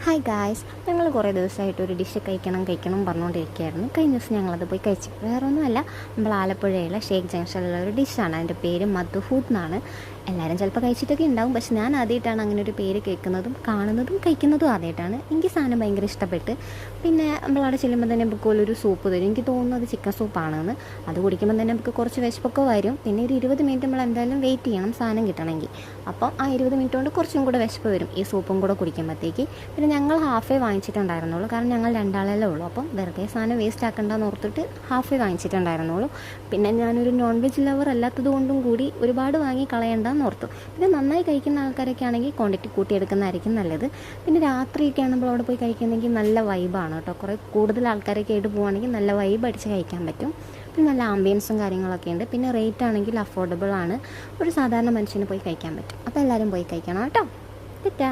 Hi guys, ഞങ്ങൾ കുറേ ദിവസമായിട്ട് ഒരു ഡിഷ് കഴിക്കണം പറഞ്ഞുകൊണ്ടിരിക്കുകയായിരുന്നു. കഴിഞ്ഞ ദിവസം ഞങ്ങളത് പോയി കഴിച്ചു. വേറൊന്നുമല്ല, നമ്മൾ ആലപ്പുഴയിലെ ഷേക്ക് ജംഗ്ഷനിലുള്ള ഒരു ഡിഷാണ്. അതിൻ്റെ പേര് മധുഹൂത്ത് എന്നാണ്. എല്ലാവരും ചിലപ്പോൾ കഴിച്ചിട്ടൊക്കെ ഉണ്ടാവും, പക്ഷെ ഞാൻ ആദ്യമായിട്ടാണ് അങ്ങനെ ഒരു പേര് കേൾക്കുന്നതും കാണുന്നതും കഴിക്കുന്നതും ആദ്യമായിട്ടാണ്. എനിക്ക് സാധനം ഭയങ്കര ഇഷ്ടപ്പെട്ട്. പിന്നെ നമ്മളവിടെ ചെല്ലുമ്പോൾ തന്നെ നമുക്ക് ഒരു സൂപ്പ് തരും. എനിക്ക് തോന്നുന്നത് ചിക്കൻ സൂപ്പാണെന്ന്. അത് കുടിക്കുമ്പോൾ തന്നെ നമുക്ക് കുറച്ച് വിശപ്പൊക്കെ വരും. പിന്നെ ഒരു 20 മിനിറ്റ് നമ്മൾ എന്തായാലും വെയിറ്റ് ചെയ്യണം സാധനം കിട്ടണമെങ്കിൽ. അപ്പം ആ 20 മിനിറ്റ് കൊണ്ട് കുറച്ചും കൂടെ വിശപ്പ് വരും ഈ സൂപ്പും കൂടെ കുടിക്കുമ്പോഴത്തേക്ക്. പിന്നെ ഞങ്ങൾ ഹാഫേ വാങ്ങിച്ചിട്ടുണ്ടായിരുന്നുള്ളൂ, കാരണം ഞങ്ങൾ 2 ആളല്ലേ ഉള്ളൂ. അപ്പം വെറുതെ സാധനം വേസ്റ്റ് ആക്കണ്ടെന്ന് ഓർത്തിട്ട് ഹാഫേ വാങ്ങിച്ചിട്ടുണ്ടായിരുന്നുള്ളൂ. പിന്നെ ഞാനൊരു നോൺ വെജ് ലവർ അല്ലാത്തത് കൊണ്ടും കൂടി ഒരുപാട് വാങ്ങി കളയണ്ടെന്ന് ഓർത്തു. പിന്നെ നന്നായി കഴിക്കുന്ന ആൾക്കാരൊക്കെ ആണെങ്കിൽ ക്വാണ്ടിറ്റി കൂട്ടിയെടുക്കുന്നതായിരിക്കും നല്ലത്. പിന്നെ രാത്രിയൊക്കെ ആകുമ്പോൾ അവിടെ പോയി കഴിക്കുന്നെങ്കിൽ നല്ല വൈബാണ് കേട്ടോ. കുറേ കൂടുതൽ ആൾക്കാരൊക്കെ ആയിട്ട് പോവുകയാണെങ്കിൽ നല്ല വൈബ് അടിച്ച് കഴിക്കാൻ പറ്റും. പിന്നെ നല്ല ആംബിയൻസും കാര്യങ്ങളൊക്കെ ഉണ്ട്. പിന്നെ റേറ്റ് ആണെങ്കിൽ അഫോർഡബിൾ ആണ്. ഒരു സാധാരണ മനുഷ്യന് പോയി കഴിക്കാൻ പറ്റും. അപ്പോൾ എല്ലാവരും പോയി കഴിക്കണം കേട്ടോ. ടാറ്റാ.